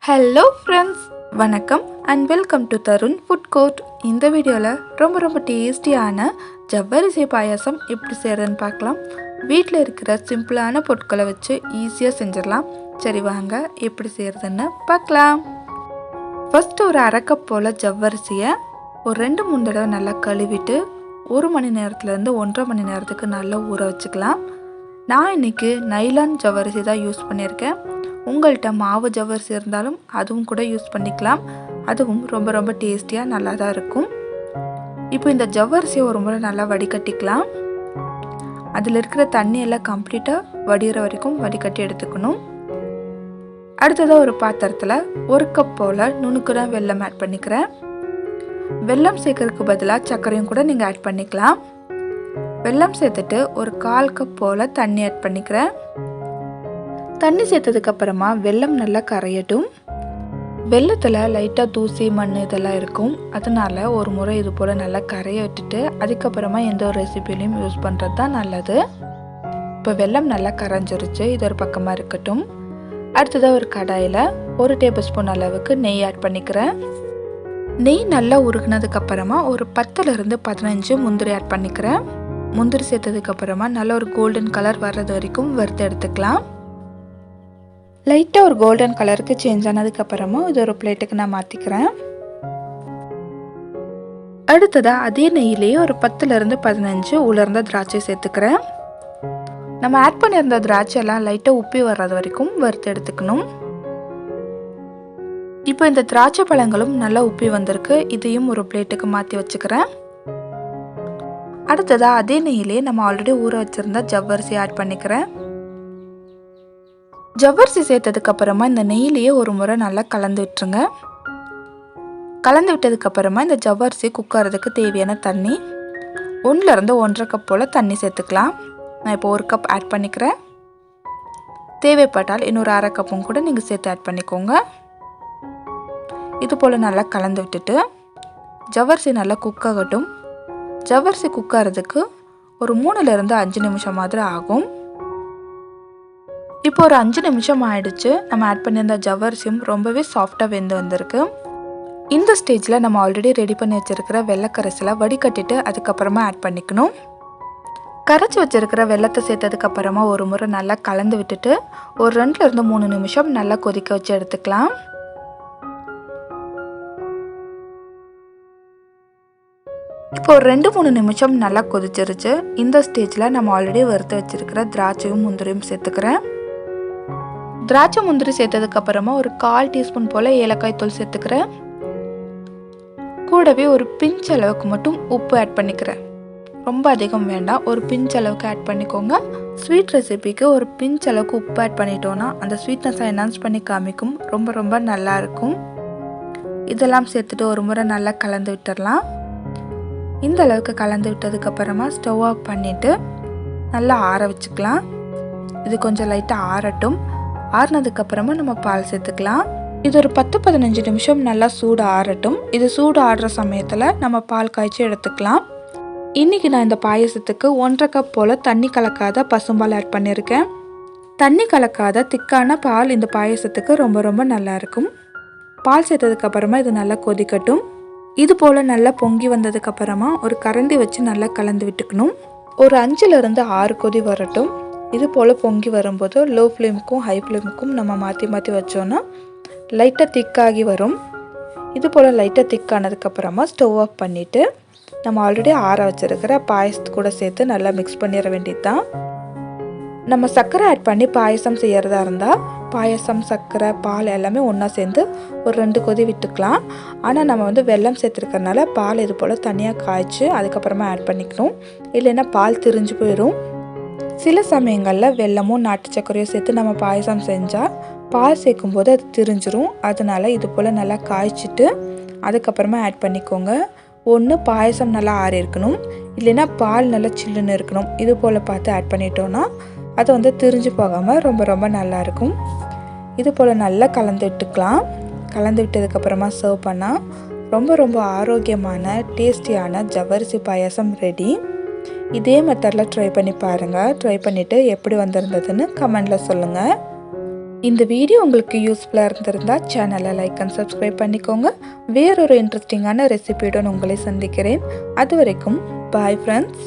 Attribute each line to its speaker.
Speaker 1: Hello friends, வணக்கம் and welcome to Tarun food court. இந்த வீடியோவில் ரொம்ப டேஸ்டியான ஜவ்வரிசி பாயாசம் எப்படி செய்கிறதுன்னு பார்க்கலாம். வீட்டில் இருக்கிற சிம்பிளான பொருட்களை வச்சு ஈஸியாக செஞ்சிடலாம். சரி வாங்க எப்படி செய்கிறதுன்னு பார்க்கலாம். ஃபஸ்ட்டு ஒரு அரை கப் போல் ஜவ்வரிசியை ஒரு 2-3 தடவை நல்லா கழுவிட்டு 1 மணி நேரத்துலேருந்து 1.5 மணி நேரத்துக்கு நல்லா ஊற வச்சுக்கலாம். நான் இன்றைக்கி நைலான் ஜவ்வரிசி தான் யூஸ் பண்ணியிருக்கேன். உங்கள்கிட்ட மாவு ஜவ்வரிசி இருந்தாலும் அதுவும் கூட யூஸ் பண்ணிக்கலாம். அதுவும் ரொம்ப டேஸ்டியாக நல்லா தான் இருக்கும். இப்போ இந்த ஜவ்வரிசியை ஒரு முறை நல்லா வடிகட்டிக்கலாம். அதில் இருக்கிற தண்ணியெல்லாம் கம்ப்ளீட்டாக வடிகிற வரைக்கும் வடிகட்டி எடுத்துக்கணும். அடுத்ததாக ஒரு பாத்திரத்தில் 1 கப் போல் நுணுக்குற வெல்லம் ஆட் பண்ணிக்கிறேன். வெல்லம் சேர்க்கறதுக்கு பதிலாக சர்க்கரையும் கூட நீங்கள் ஆட் பண்ணிக்கலாம். வெல்லம் சேர்த்துட்டு ஒரு 1/4 கப் போல் தண்ணி ஆட் பண்ணிக்கிறேன். தண்ணி சேர்த்ததுக்கப்புறமா வெல்லம் நல்லா கரையட்டும். வெல்லத்தில் லைட்டாக தூசி மண் இதெல்லாம் இருக்கும். அதனால் ஒரு முறை இது போல் நல்லா கரைய விட்டுட்டு அதுக்கப்புறமா எந்த ஒரு ரெசிபிலையும் யூஸ் பண்ணுறது தான் நல்லது. இப்போ வெல்லம் நல்லா கரைஞ்சிருச்சு. இது ஒரு பக்கமாக இருக்கட்டும். அடுத்ததாக ஒரு கடாயில் 1 டேபிள் ஸ்பூன் அளவுக்கு நெய் ஆட் பண்ணிக்கிறேன். நெய் நல்லா உருகினதுக்கப்புறமா ஒரு 10லேருந்து 15 முந்திரி ஆட் பண்ணிக்கிறேன். முந்திரி சேர்த்ததுக்கப்புறமா நல்ல ஒரு கோல்டன் கலர் வர்றது வரைக்கும் வறுத்து எடுத்துக்கலாம். லைட்டாக ஒரு கோல்டன் கலருக்கு சேஞ்ச் ஆனதுக்கப்புறமா இது ஒரு பிளேட்டுக்கு நான் மாற்றிக்கிறேன். அடுத்ததாக அதே நெய்யிலேயே ஒரு 10லேருந்து 15 உலர்ந்த திராட்சை சேர்த்துக்கிறேன். நம்ம ஆட் பண்ணியிருந்த திராட்சையெல்லாம் லைட்டாக உப்பி வர்றது வரைக்கும் வறுத்து எடுத்துக்கணும். இப்போ இந்த திராட்சை பழங்களும் நல்லா உப்பி வந்திருக்கு. இதையும் ஒரு பிளேட்டுக்கு மாற்றி வச்சுக்கிறேன். அடுத்ததாக அதே நெய்யிலே நம்ம ஆல்ரெடி ஊற வச்சுருந்த ஜவ்வரிசி ஆட் பண்ணிக்கிறேன். ஜவ்வரிசி சேர்த்ததுக்கப்புறமா இந்த நெய்யிலேயே ஒரு முறை நல்லா கலந்து விட்டுருங்க. கலந்து விட்டதுக்கப்புறமா இந்த ஜவ்வரிசி குக்கறதுக்கு தேவையான தண்ணி 1லேருந்து 1.5 கப் போல் தண்ணி சேர்த்துக்கலாம். நான் இப்போ 1 கப் ஆட் பண்ணிக்கிறேன். தேவைப்பட்டால் இன்னொரு அரை கப்பும் கூட நீங்கள் சேர்த்து ஆட் பண்ணிக்கோங்க. இது போல் நல்லா கலந்து விட்டுட்டு ஜவ்வரிசி நல்லா குக் ஆகட்டும். ஜவ்வரிசி குக்கறதுக்கு ஒரு 3லேருந்து 5 நிமிஷம் மாதிரி ஆகும். இப்போ ஒரு 5 நிமிஷம் ஆயிடுச்சு. நம்ம ஆட் பண்ணியிருந்த ஜவ்வரிசியும் ரொம்பவே சாஃப்டாக வெந்து வந்திருக்கு. இந்த ஸ்டேஜில் நம்ம ஆல்ரெடி ரெடி பண்ணி வச்சுருக்கிற வெள்ளைக்கரைசலை வடிகட்டிட்டு அதுக்கப்புறமா ஆட் பண்ணிக்கணும். கரைச்சி வச்சுருக்கிற வெள்ளத்தை சேர்த்ததுக்கப்புறமா ஒரு முறை நல்லா கலந்து விட்டுட்டு ஒரு 2லேருந்து 3 நிமிஷம் நல்லா கொதிக்க வச்சு எடுத்துக்கலாம். இப்போ ஒரு 2-3 நிமிஷம் நல்லா கொதிச்சிருச்சு. இந்த ஸ்டேஜில் நம்ம ஆல்ரெடி வறுத்து வச்சுருக்கிற திராட்சையும் முந்திரியும் சேர்த்துக்கிறேன். திராட்சை முந்திரி சேர்த்ததுக்கப்புறமா ஒரு 1/4 டீஸ்பூன் போல் ஏலக்காய் தூள் சேர்த்துக்கிறேன். கூடவே ஒரு பிஞ்ச் அளவுக்கு மட்டும் உப்பு ஆட் பண்ணிக்கிறேன். ரொம்ப அதிகம் வேண்டாம், ஒரு பிஞ்ச் அளவுக்கு ஆட் பண்ணிக்கோங்க. ஸ்வீட் ரெசிபிக்கு ஒரு பிஞ்ச் அளவுக்கு உப்பு ஆட் பண்ணிட்டோன்னா அந்த ஸ்வீட்னஸை என்ஹான்ஸ் பண்ணி காமிக்கும். ரொம்ப நல்லாயிருக்கும். இதெல்லாம் சேர்த்துட்டு ஒரு முறை நல்லா கலந்து விட்டுடலாம். இந்த அளவுக்கு கலந்து விட்டதுக்கப்புறமா ஸ்டவ் ஆஃப் பண்ணிவிட்டு நல்லா ஆற வச்சுக்கலாம். இது கொஞ்சம் லைட்டாக ஆறட்டும். ஆறினதுக்கப்புறமா நம்ம பால் சேர்த்துக்கலாம். இது ஒரு 10-15 நிமிஷம் நல்லா சூடு ஆறட்டும். இது சூடு ஆடுற சமயத்தில் நம்ம பால் காய்ச்சி எடுத்துக்கலாம். இன்றைக்கி நான் இந்த பாயசத்துக்கு 1.5 கப் போல் தண்ணி கலக்காத பசும்பால் ஆட் பண்ணியிருக்கேன். தண்ணி கலக்காத திக்கான பால் இந்த பாயசத்துக்கு ரொம்ப நல்லாயிருக்கும். பால் சேர்த்ததுக்கப்புறமா இது நல்லா கொதிக்கட்டும். இது போல் நல்லா பொங்கி வந்ததுக்கப்புறமா ஒரு கரண்டி வச்சு நல்லா கலந்து விட்டுக்கணும். ஒரு 5லேருந்து 6 கொதி வரட்டும். இது போல் பொங்கி வரும்போது லோ ஃப்ளேமுக்கும் ஹை ஃப்ளேமுக்கும் நம்ம மாற்றி வச்சோன்னா லைட்டாக திக்காகி வரும். இது போல் லைட்டாக திக்கானதுக்கப்புறமா ஸ்டவ் ஆஃப் பண்ணிவிட்டு நம்ம ஆல்ரெடி ஆற வச்சுருக்கிற பாயசத்து கூட சேர்த்து நல்லா மிக்ஸ் பண்ணிட வேண்டியது தான். நம்ம சர்க்கரை ஆட் பண்ணி பாயசம் செய்கிறதா இருந்தால் பாயசம், சர்க்கரை, பால் எல்லாமே ஒன்றா சேர்ந்து ஒரு 2 கொதி விட்டுக்கலாம். ஆனால் நம்ம வெல்லம் சேர்த்துருக்கறனால பால் இது போல் தனியாக காய்ச்சி அதுக்கப்புறமா ஆட் பண்ணிக்கணும். இல்லைன்னா பால் திரிஞ்சு போயிடும். சில சமயங்களில் வெல்லமும் நாட்டு சர்க்கரையும் சேர்த்து நம்ம பாயசம் செஞ்சால் பால் சேர்க்கும்போது அது திரிஞ்சிரும். அதனால் இது போல் நல்லா காய்ச்சிட்டு அதுக்கப்புறமா ஆட் பண்ணிக்கோங்க. ஒன்று பாயசம் நல்லா ஆறி இருக்கணும், இல்லைன்னா பால் நல்லா சில்லுன்னு இருக்கணும். இது போல் பார்த்து ஆட் பண்ணிட்டோன்னா அது திரிஞ்சு போகாமல் ரொம்ப நல்லாயிருக்கும். இது போல் நல்லா கலந்து விட்டுக்கலாம். கலந்து விட்டதுக்கப்புறமா சர்வ் பண்ணால் ரொம்ப ஆரோக்கியமான டேஸ்டியான ஜவ்வரிசி பாயாசம் ரெடி. இதே மெத்தடில் ட்ரை பண்ணி பாருங்கள். ட்ரை பண்ணிவிட்டு எப்படி வந்திருந்ததுன்னு கமெண்டில் சொல்லுங்கள். இந்த வீடியோ உங்களுக்கு யூஸ்ஃபுல்லாக இருந்திருந்தால் சேனலை லைக் அண்ட் சப்ஸ்கிரைப் பண்ணிக்கோங்க. வேறொரு இன்ட்ரெஸ்டிங்கான ரெசிபியுடன் உங்களை சந்திக்கிறேன். அது வரைக்கும் பாய் ஃப்ரெண்ட்ஸ்.